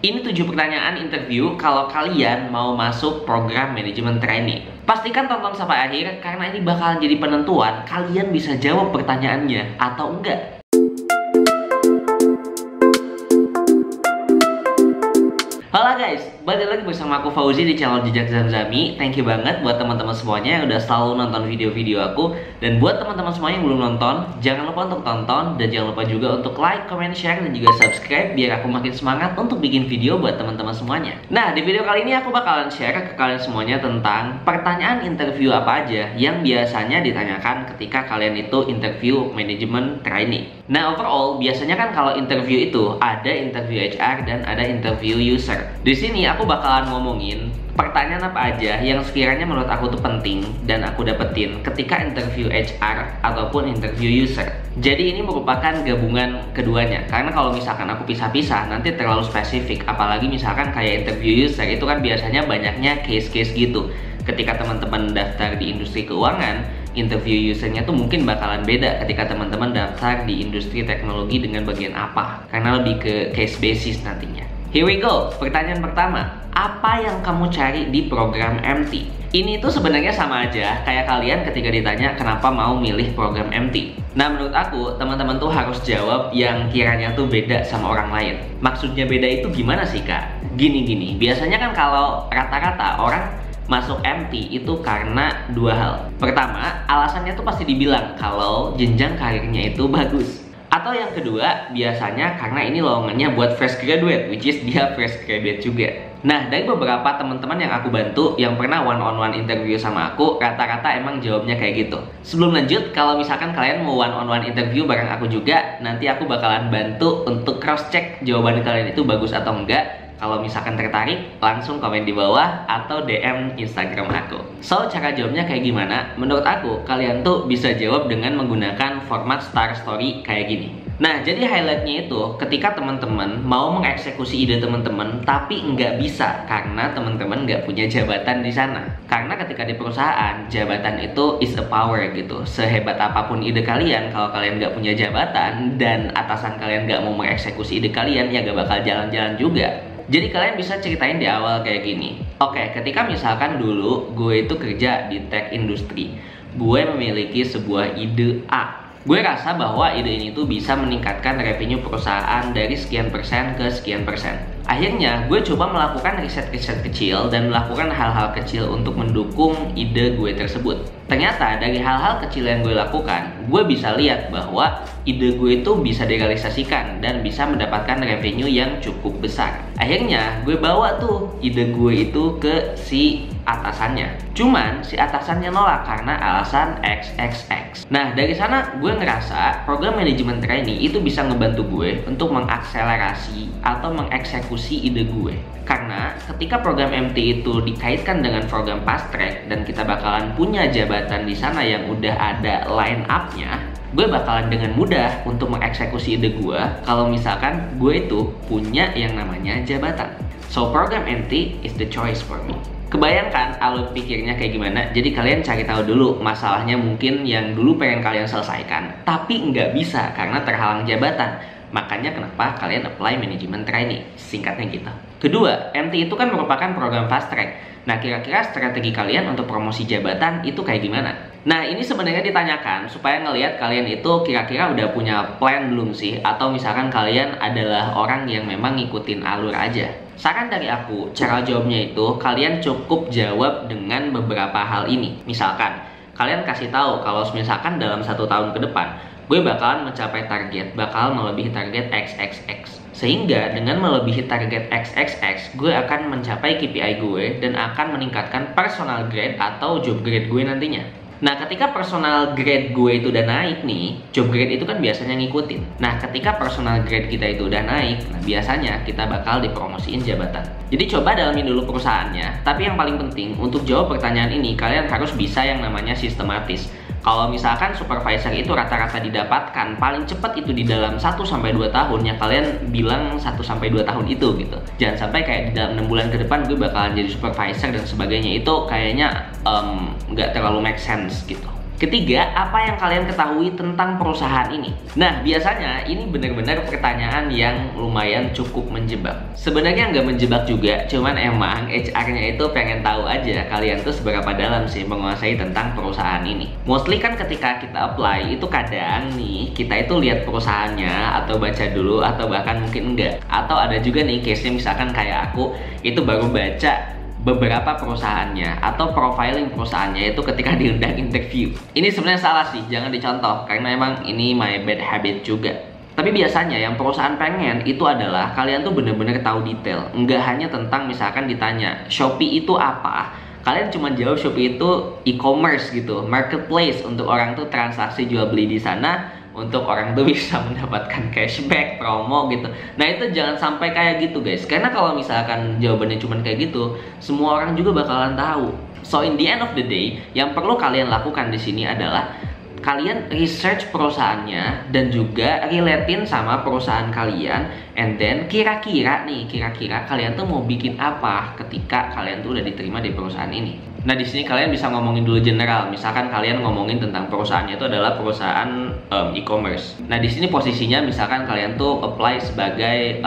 Ini 7 pertanyaan interview kalau kalian mau masuk program manajemen training. Pastikan tonton sampai akhir karena ini bakalan jadi penentuan kalian bisa jawab pertanyaannya atau enggak. Halo guys, balik lagi bersama aku Fauzi di channel Jejak Zamzami. Thank you banget buat teman-teman semuanya yang udah selalu nonton video-video aku. Dan buat teman-teman semuanya yang belum nonton, jangan lupa untuk tonton. Dan jangan lupa juga untuk like, comment, share, dan juga subscribe biar aku makin semangat untuk bikin video buat teman-teman semuanya. Nah, di video kali ini aku bakalan share ke kalian semuanya tentang pertanyaan interview apa aja yang biasanya ditanyakan ketika kalian itu interview manajemen training. Nah, overall biasanya kan kalau interview itu ada interview HR dan ada interview user. Di sini aku bakalan ngomongin pertanyaan apa aja yang sekiranya menurut aku tuh penting dan aku dapetin ketika interview HR ataupun interview user. Jadi ini merupakan gabungan keduanya. Karena kalau misalkan aku pisah-pisah nanti terlalu spesifik. Apalagi misalkan kayak interview user itu kan biasanya banyaknya case-case gitu. Ketika teman-teman daftar di industri keuangan, interview usernya tuh mungkin bakalan beda ketika teman-teman daftar di industri teknologi dengan bagian apa. Karena lebih ke case basis nantinya. Here we go, pertanyaan pertama. Apa yang kamu cari di program MT? Ini tuh sebenarnya sama aja kayak kalian ketika ditanya kenapa mau milih program MT. Nah, menurut aku teman-teman tuh harus jawab yang kiranya tuh beda sama orang lain. Maksudnya beda itu gimana sih kak? Gini, biasanya kan kalau rata-rata orang masuk MT itu karena dua hal. Pertama, alasannya tuh pasti dibilang kalau jenjang karirnya itu bagus. Atau yang kedua, biasanya karena ini lowongannya buat fresh graduate, which is dia fresh graduate juga. Nah, dari beberapa teman-teman yang aku bantu yang pernah one-on-one interview sama aku, rata-rata emang jawabnya kayak gitu. Sebelum lanjut, kalau misalkan kalian mau one-on-one interview bareng aku juga, nanti aku bakalan bantu untuk cross-check jawaban kalian itu bagus atau enggak. Kalau misalkan tertarik, langsung komen di bawah atau DM Instagram aku. So, cara jawabnya kayak gimana? Menurut aku, kalian tuh bisa jawab dengan menggunakan format star story kayak gini. Nah, jadi highlightnya itu ketika teman-teman mau mengeksekusi ide teman-teman, tapi nggak bisa karena teman-teman nggak punya jabatan di sana. Karena ketika di perusahaan, jabatan itu is a power gitu. Sehebat apapun ide kalian, kalau kalian nggak punya jabatan dan atasan kalian nggak mau mengeksekusi ide kalian, ya nggak bakal jalan-jalan juga. Jadi kalian bisa ceritain di awal kayak gini. Oke, ketika misalkan dulu gue itu kerja di tech industry, gue memiliki sebuah ide A. Gue rasa bahwa ide ini tuh bisa meningkatkan revenue perusahaan dari sekian persen ke sekian persen. Akhirnya gue coba melakukan riset-riset kecil dan melakukan hal-hal kecil untuk mendukung ide gue tersebut. Ternyata dari hal-hal kecil yang gue lakukan, gue bisa lihat bahwa ide gue itu bisa direalisasikan dan bisa mendapatkan revenue yang cukup besar. Akhirnya gue bawa tuh ide gue itu ke si atasannya. Cuman si atasannya nolak karena alasan XXX. Nah, dari sana gue ngerasa program manajemen training itu bisa ngebantu gue untuk mengakselerasi atau mengeksekusi ide gue. Karena ketika program MT itu dikaitkan dengan program fast track dan kita bakalan punya jabatan di sana yang udah ada line up-nya, gue bakalan dengan mudah untuk mengeksekusi ide gue kalau misalkan gue itu punya yang namanya jabatan. So, program MT is the choice for me. Kebayangkan alur pikirnya kayak gimana? Jadi kalian cari tahu dulu masalahnya mungkin yang dulu pengen kalian selesaikan, tapi nggak bisa karena terhalang jabatan. Makanya kenapa kalian apply manajemen training, singkatnya gitu. Kedua, MT itu kan merupakan program fast track. Nah, kira-kira strategi kalian untuk promosi jabatan itu kayak gimana? Nah, ini sebenarnya ditanyakan supaya ngelihat kalian itu kira-kira udah punya plan belum sih? Atau misalkan kalian adalah orang yang memang ngikutin alur aja. Saran dari aku, cara jawabnya itu kalian cukup jawab dengan beberapa hal ini. Misalkan, kalian kasih tahu kalau misalkan dalam 1 tahun ke depan, gue bakalan mencapai target, bakal melebihi target XXX. Sehingga dengan melebihi target XXX, gue akan mencapai KPI gue dan akan meningkatkan personal grade atau job grade gue nantinya. Nah, ketika personal grade gue itu udah naik nih, job grade itu kan biasanya ngikutin. Nah, ketika personal grade kita itu udah naik, nah biasanya kita bakal dipromosiin jabatan. Jadi coba dalamin dulu perusahaannya, tapi yang paling penting untuk jawab pertanyaan ini, kalian harus bisa yang namanya sistematis. Kalau misalkan supervisor itu rata-rata didapatkan paling cepat itu di dalam 1-2 tahun, ya kalian bilang 1-2 tahun itu gitu. Jangan sampai kayak di dalam 6 bulan ke depan gue bakalan jadi supervisor dan sebagainya, itu kayaknya nggak terlalu make sense gitu. Ketiga, apa yang kalian ketahui tentang perusahaan ini? Nah, biasanya ini benar-benar pertanyaan yang lumayan cukup menjebak. Sebenarnya nggak menjebak juga, cuman emang HR-nya itu pengen tahu aja kalian tuh seberapa dalam sih menguasai tentang perusahaan ini. Mostly kan ketika kita apply, itu kadang nih, kita itu lihat perusahaannya, atau baca dulu, atau bahkan mungkin enggak. Atau ada juga nih case-nya misalkan kayak aku, itu baru baca beberapa perusahaannya atau profiling perusahaannya itu ketika diundang interview. Ini sebenarnya salah sih, jangan dicontoh karena emang ini my bad habit juga. Tapi biasanya yang perusahaan pengen itu adalah kalian tuh bener-bener tahu detail. Nggak hanya tentang misalkan ditanya Shopee itu apa, kalian cuma jawab Shopee itu e-commerce gitu, marketplace untuk orang tuh transaksi jual beli di sana, untuk orang tuh bisa mendapatkan cashback, promo gitu. Nah itu jangan sampai kayak gitu guys, karena kalau misalkan jawabannya cuma kayak gitu, semua orang juga bakalan tahu. So in the end of the day, yang perlu kalian lakukan di sini adalah kalian research perusahaannya dan juga relatein sama perusahaan kalian, and then kira-kira kalian tuh mau bikin apa ketika kalian tuh udah diterima di perusahaan ini. Nah di sini kalian bisa ngomongin dulu general, misalkan kalian ngomongin tentang perusahaannya itu adalah perusahaan e-commerce. Nah di sini posisinya misalkan kalian tuh apply sebagai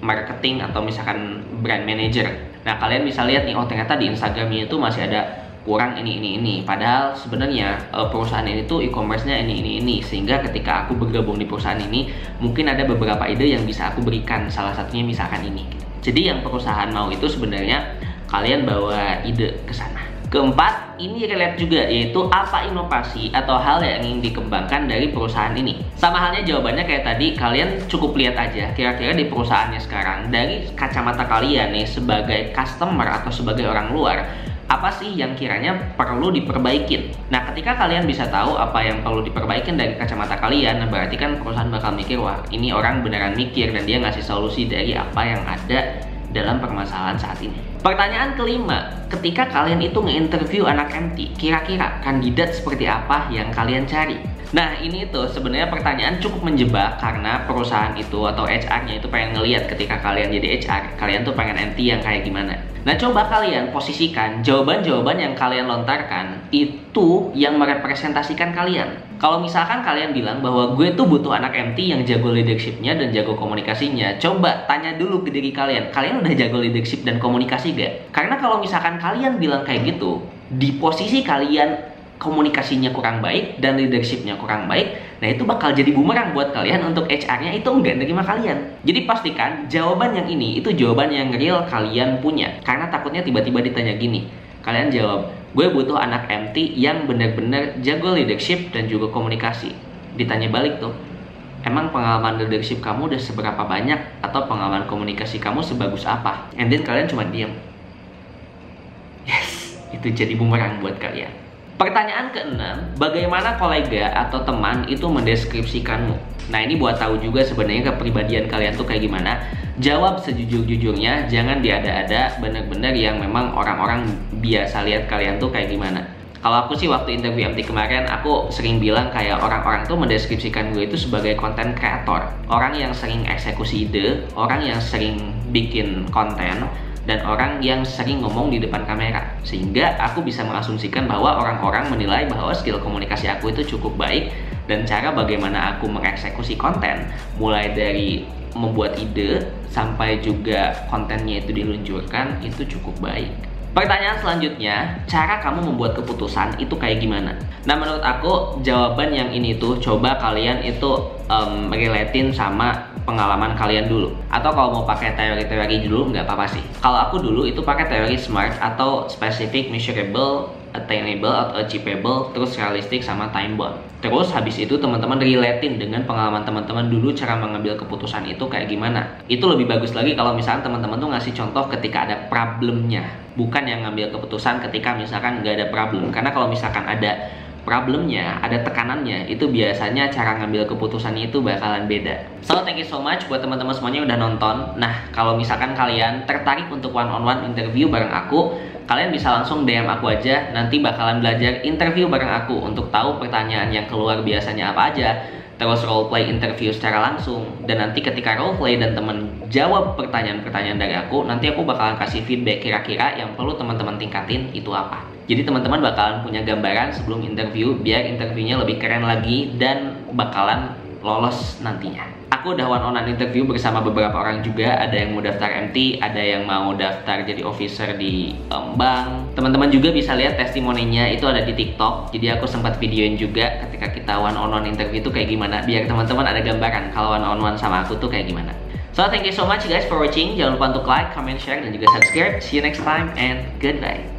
marketing atau misalkan brand manager. Nah kalian bisa lihat nih, oh ternyata di Instagramnya itu masih ada kurang ini. Padahal sebenarnya perusahaan ini tuh e-commerce-nya ini. Sehingga ketika aku bergabung di perusahaan ini, mungkin ada beberapa ide yang bisa aku berikan. Salah satunya misalkan ini. Jadi yang perusahaan mau itu sebenarnya kalian bawa ide ke sana. Keempat, ini relate juga, yaitu apa inovasi atau hal yang ingin dikembangkan dari perusahaan ini. Sama halnya jawabannya kayak tadi, kalian cukup lihat aja kira-kira di perusahaannya sekarang, dari kacamata kalian nih sebagai customer atau sebagai orang luar, apa sih yang kiranya perlu diperbaikin. Nah ketika kalian bisa tahu apa yang perlu diperbaikin dari kacamata kalian, nah berarti kan perusahaan bakal mikir, wah ini orang beneran mikir dan dia ngasih solusi dari apa yang ada dalam permasalahan saat ini. Pertanyaan kelima, ketika kalian itu nge-interview anak MT, kira-kira kandidat seperti apa yang kalian cari? Nah ini tuh sebenarnya pertanyaan cukup menjebak karena perusahaan itu atau HR-nya itu pengen ngeliat ketika kalian jadi HR, kalian tuh pengen MT yang kayak gimana. Nah coba kalian posisikan jawaban-jawaban yang kalian lontarkan itu yang merepresentasikan kalian. Kalau misalkan kalian bilang bahwa gue tuh butuh anak MT yang jago leadershipnya dan jago komunikasinya, coba tanya dulu ke diri kalian, kalian udah jago leadership dan komunikasi gak? Karena kalau misalkan kalian bilang kayak gitu, di posisi kalian komunikasinya kurang baik dan leadershipnya kurang baik, nah itu bakal jadi bumerang buat kalian untuk HR-nya itu enggak nerima kalian. Jadi pastikan jawaban yang ini itu jawaban yang real kalian punya. Karena takutnya tiba-tiba ditanya gini, kalian jawab, gue butuh anak MT yang bener-bener jago leadership dan juga komunikasi. Ditanya balik tuh, emang pengalaman leadership kamu udah seberapa banyak atau pengalaman komunikasi kamu sebagus apa? And then kalian cuma diam. Yes, itu jadi bumerang buat kalian. Pertanyaan keenam, bagaimana kolega atau teman itu mendeskripsikanmu? Nah ini buat tahu juga sebenarnya kepribadian kalian tuh kayak gimana. Jawab sejujur-jujurnya, jangan diada-ada, bener-bener yang memang orang-orang biasa lihat kalian tuh kayak gimana. Kalau aku sih waktu interview MT kemarin, aku sering bilang kayak orang-orang tuh mendeskripsikan gue itu sebagai content creator. Orang yang sering eksekusi ide, orang yang sering bikin konten, dan orang yang sering ngomong di depan kamera. Sehingga aku bisa mengasumsikan bahwa orang-orang menilai bahwa skill komunikasi aku itu cukup baik, dan cara bagaimana aku mengeksekusi konten, mulai dari membuat ide sampai juga kontennya itu diluncurkan, itu cukup baik. Pertanyaan selanjutnya, cara kamu membuat keputusan itu kayak gimana? Nah menurut aku jawaban yang ini tuh coba kalian itu relatein sama pengalaman kalian dulu. Atau kalau mau pakai teori-teori dulu nggak apa-apa sih. Kalau aku dulu itu pakai teori SMART atau specific, measurable, attainable atau achievable, terus realistic sama time bound. Terus habis itu teman-teman relatein dengan pengalaman teman-teman dulu cara mengambil keputusan itu kayak gimana. Itu lebih bagus lagi kalau misalnya teman-teman tuh ngasih contoh ketika ada problemnya, bukan yang ngambil keputusan ketika misalkan nggak ada problem. Karena kalau misalkan ada problemnya, ada tekanannya, itu biasanya cara ngambil keputusannya itu bakalan beda. So thank you so much buat teman-teman semuanya udah nonton. Nah kalau misalkan kalian tertarik untuk one-on-one interview bareng aku, kalian bisa langsung DM aku aja. Nanti bakalan belajar interview bareng aku untuk tahu pertanyaan yang keluar biasanya apa aja, terus roleplay interview secara langsung. Dan nanti ketika roleplay dan temen jawab pertanyaan-pertanyaan dari aku, nanti aku bakalan kasih feedback kira-kira yang perlu teman-teman tingkatin itu apa. Jadi teman-teman bakalan punya gambaran sebelum interview biar interviewnya lebih keren lagi dan bakalan lolos nantinya. Aku udah one-on-one interview bersama beberapa orang juga. Ada yang mau daftar MT, ada yang mau daftar jadi officer di bank. Teman-teman juga bisa lihat testimoninya, itu ada di TikTok. Jadi aku sempat videoin juga ketika kita one-on-one interview itu kayak gimana, biar teman-teman ada gambaran kalau one-on-one sama aku tuh kayak gimana. So thank you so much guys for watching. Jangan lupa untuk like, comment, share, dan juga subscribe. See you next time and goodbye.